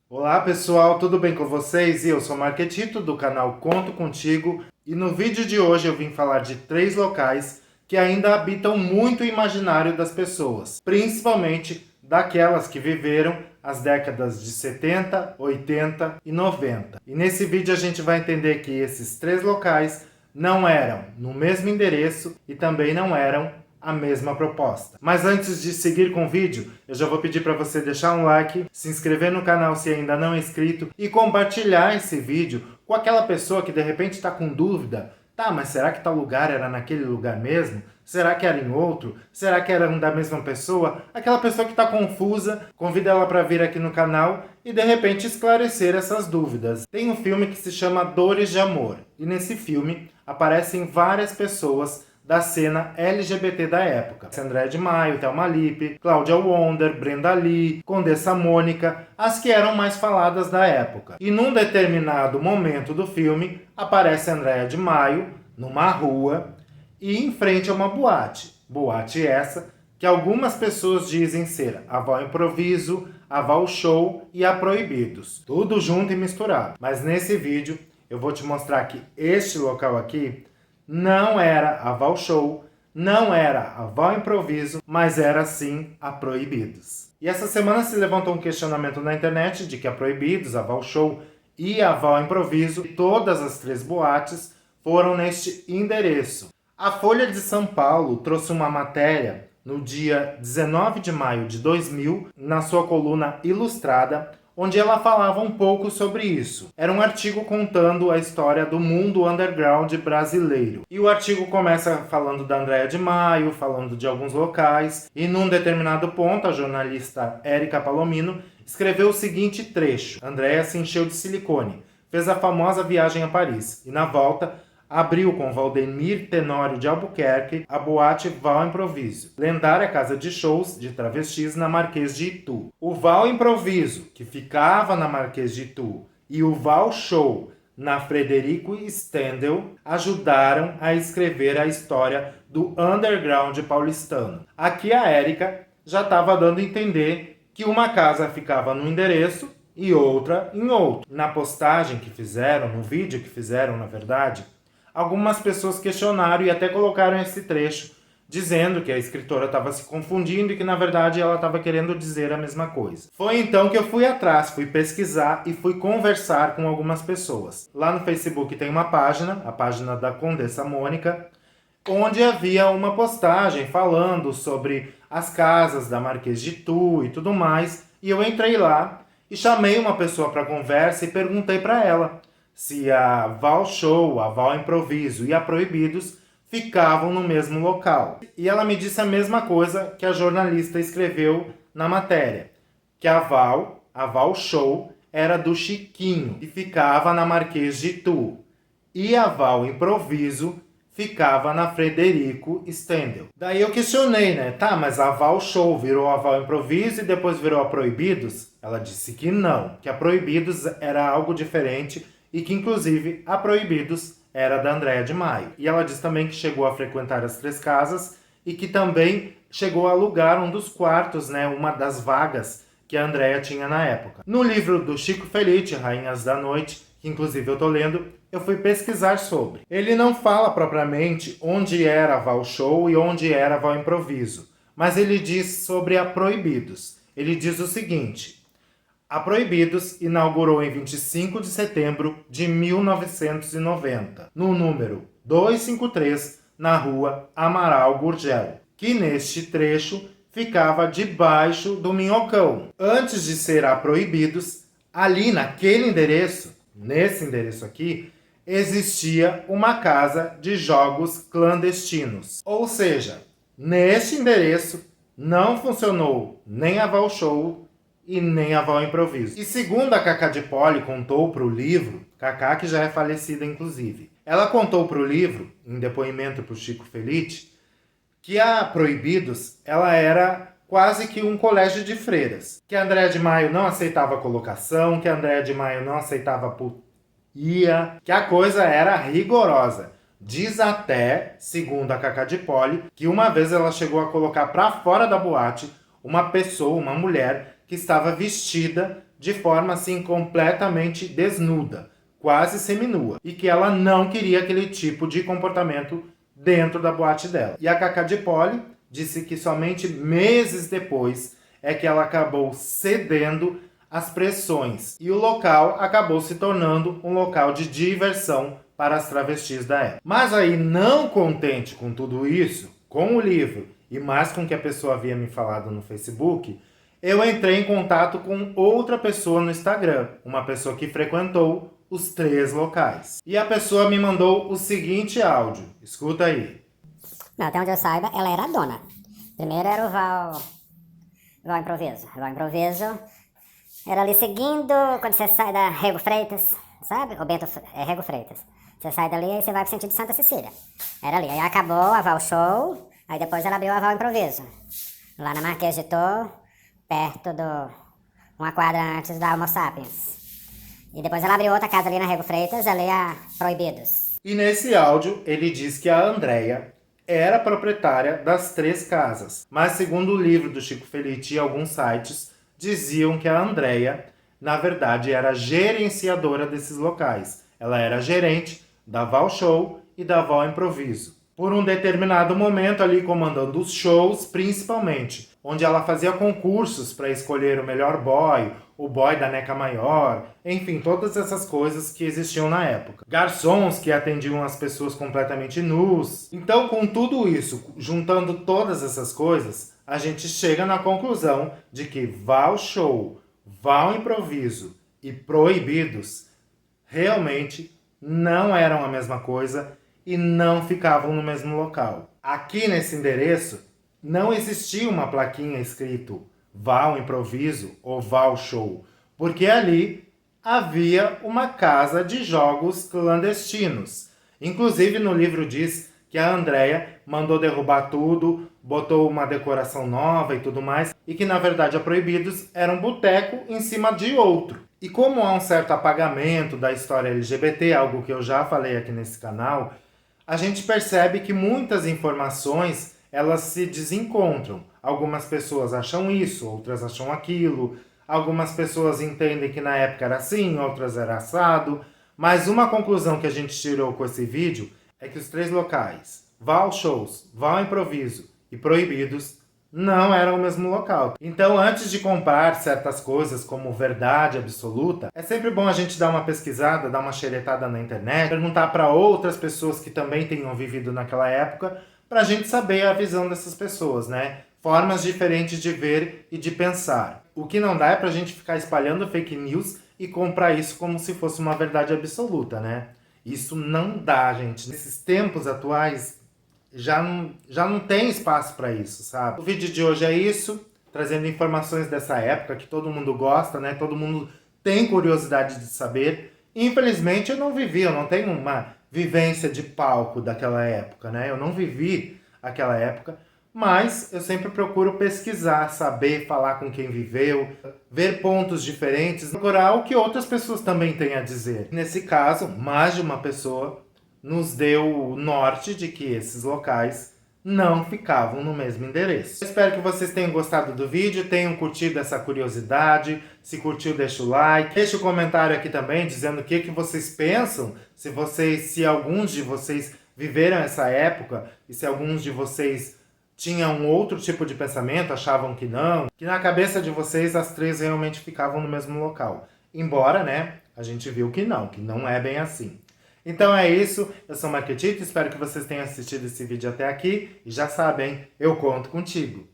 Olá pessoal, tudo bem com vocês? Eu sou Marquetito do canal Conto Contigo e no vídeo de hoje eu vim falar de 3 locais que ainda habitam muito o imaginário das pessoas, principalmente daquelas que viveram as décadas de 70, 80 e 90. E nesse vídeo a gente vai entender que esses 3 locais não eram no mesmo endereço e também não eram a mesma proposta. Mas antes de seguir com o vídeo, eu já vou pedir para você deixar um like, se inscrever no canal se ainda não é inscrito e compartilhar esse vídeo com aquela pessoa que de repente está com dúvida. Tá, mas será que tal lugar era naquele lugar mesmo? Será que era em outro? Será que era da mesma pessoa? Aquela pessoa que está confusa, convida ela para vir aqui no canal e de repente esclarecer essas dúvidas. Tem um filme que se chama Dores de Amor e nesse filme aparecem várias pessoas da cena LGBT da época. André de Maio, Thelma Lippe, Cláudia Wonder, Brenda Lee, Condessa Mônica, as que eram mais faladas da época. E num determinado momento do filme, aparece Andréa de Maio numa rua e em frente a uma boate. Boate essa que algumas pessoas dizem ser a Val Improviso, a Val Show e a Proibidos. Tudo junto e misturado. Mas nesse vídeo eu vou te mostrar que este local aqui não era a Val Show, não era a Val Improviso, mas era sim a Proibidos. E essa semana se levantou um questionamento na internet de que a Proibidos, a Val Show e a Val Improviso, todas as 3 boates, foram neste endereço. A Folha de São Paulo trouxe uma matéria no dia 19 de maio de 2000, na sua coluna Ilustrada, onde ela falava um pouco sobre isso. Era um artigo contando a história do mundo underground brasileiro. E o artigo começa falando da Andréa de Maio, falando de alguns locais, e num determinado ponto a jornalista Érica Palomino escreveu o seguinte trecho: Andréa se encheu de silicone, fez a famosa viagem a Paris, e na volta abriu com Valdemir Tenório de Albuquerque a boate Val Improviso, lendária casa de shows de travestis na Marquês de Itu. O Val Improviso, que ficava na Marquês de Itu, e o Val Show, na Frederico Stendel, ajudaram a escrever a história do underground paulistano. Aqui a Érica já estava dando a entender que uma casa ficava num endereço e outra em outro. Na postagem que fizeram, no vídeo que fizeram, na verdade, algumas pessoas questionaram e até colocaram esse trecho, dizendo que a escritora estava se confundindo e que, na verdade, ela estava querendo dizer a mesma coisa. Foi então que eu fui atrás, fui pesquisar e fui conversar com algumas pessoas. Lá no Facebook tem uma página, a página da Condessa Mônica, onde havia uma postagem falando sobre as casas da Marquês de Itu e tudo mais, e eu entrei lá e chamei uma pessoa para conversa e perguntei para ela se a Val Show, a Val Improviso e a Proibidos ficavam no mesmo local. E ela me disse a mesma coisa que a jornalista escreveu na matéria, que a Val Show, era do Chiquinho e ficava na Marquês de Itu. E a Val Improviso ficava na Frederico Stendel. Daí eu questionei, né? Tá, mas a Val Show virou a Val Improviso e depois virou a Proibidos? Ela disse que não, que a Proibidos era algo diferente e que, inclusive, a Proibidos era da Andréa de Maio. E ela diz também que chegou a frequentar as 3 casas e que também chegou a alugar um dos quartos, né, uma das vagas que a Andréa tinha na época. No livro do Chico Felitti, Rainhas da Noite, que inclusive eu estou lendo, eu fui pesquisar sobre. Ele não fala propriamente onde era a Val Show e onde era a Val Improviso, mas ele diz sobre a Proibidos. Ele diz o seguinte: a Proibidos inaugurou em 25 de setembro de 1990, no número 253, na rua Amaral Gurgel, que neste trecho ficava debaixo do Minhocão. Antes de ser a Proibidos, ali naquele endereço, nesse endereço aqui, existia uma casa de jogos clandestinos. Ou seja, neste endereço não funcionou nem a Val Show e nem a Val Improviso. E segundo a Cacá de Poli contou para o livro, Cacá que já é falecida inclusive, ela contou para o livro, em depoimento para o Chico Felitti, que a Proibidos, ela era quase que um colégio de freiras. Que a Andréa de Maio não aceitava colocação, que a Andréa de Maio não aceitava putia, que a coisa era rigorosa. Diz até, segundo a Cacá de Poli, que uma vez ela chegou a colocar para fora da boate uma pessoa, uma mulher, que estava vestida de forma assim completamente desnuda, quase seminua, e que ela não queria aquele tipo de comportamento dentro da boate dela. E a Cacá de Poli disse que somente meses depois é que ela acabou cedendo às pressões e o local acabou se tornando um local de diversão para as travestis da época. Mas aí, não contente com tudo isso, com o livro e mais com o que a pessoa havia me falado no Facebook, eu entrei em contato com outra pessoa no Instagram, uma pessoa que frequentou os 3 locais. E a pessoa me mandou o seguinte áudio, escuta aí. Não, até onde eu saiba, ela era a dona. Primeiro era o Val Improviso. Val Improviso era ali seguindo, quando você sai da Rego Freitas, sabe? O Bento é Rego Freitas. Você sai dali e você vai pro sentido de Santa Cecília. Era ali. Aí acabou a Val Show, aí depois ela abriu a Val Improviso. Lá na Marquês de Tô, perto uma quadra antes da Homo Sapiens. E depois ela abriu outra casa ali na Rego Freitas, ali a Proibidos. E nesse áudio ele diz que a Andréia era proprietária das 3 casas. Mas segundo o livro do Chico Felitti e alguns sites, diziam que a Andréia, na verdade, era gerenciadora desses locais. Ela era gerente da Val Show e da Val Improviso. Por um determinado momento ali comandando os shows, principalmente, onde ela fazia concursos para escolher o melhor boy, o boy da neca maior, enfim, todas essas coisas que existiam na época. Garçons que atendiam as pessoas completamente nus. Então, com tudo isso, juntando todas essas coisas, a gente chega na conclusão de que Val Show, Val Improviso e Proibidos realmente não eram a mesma coisa e não ficavam no mesmo local. Aqui nesse endereço não existia uma plaquinha escrito Val Improviso ou Val Show, porque ali havia uma casa de jogos clandestinos. Inclusive no livro diz que a Andréia mandou derrubar tudo, botou uma decoração nova e tudo mais, e que na verdade a Proibidos era um boteco em cima de outro. E como há um certo apagamento da história LGBT, algo que eu já falei aqui nesse canal, a gente percebe que muitas informações elas se desencontram. Algumas pessoas acham isso, outras acham aquilo. Algumas pessoas entendem que na época era assim, outras era assado. Mas uma conclusão que a gente tirou com esse vídeo é que os 3 locais, Val Shows, Val Improviso e Proibidos, não eram o mesmo local. Então, antes de comprar certas coisas como verdade absoluta, é sempre bom a gente dar uma pesquisada, dar uma xeretada na internet, perguntar para outras pessoas que também tenham vivido naquela época, para a gente saber a visão dessas pessoas, né? Formas diferentes de ver e de pensar. O que não dá é pra gente ficar espalhando fake news e comprar isso como se fosse uma verdade absoluta, né? Isso não dá, gente. Nesses tempos atuais, já não tem espaço para isso, sabe? O vídeo de hoje é isso, trazendo informações dessa época que todo mundo gosta, né? Todo mundo tem curiosidade de saber. Infelizmente eu não vivi, eu não tenho uma vivência de palco daquela época, né? Eu não vivi aquela época, mas eu sempre procuro pesquisar, saber, falar com quem viveu, ver pontos diferentes, procurar o que outras pessoas também têm a dizer. Nesse caso, mais de uma pessoa nos deu o norte de que esses locais não ficavam no mesmo endereço. Eu espero que vocês tenham gostado do vídeo, tenham curtido essa curiosidade. Se curtiu, deixa o like. Deixa o comentário aqui também dizendo o que vocês pensam, se alguns de vocês viveram essa época e se alguns de vocês tinham outro tipo de pensamento, achavam que não, que na cabeça de vocês as 3 realmente ficavam no mesmo local. Embora, né, a gente viu que não é bem assim. Então é isso, eu sou o Marquetito, espero que vocês tenham assistido esse vídeo até aqui e já sabem, eu conto contigo.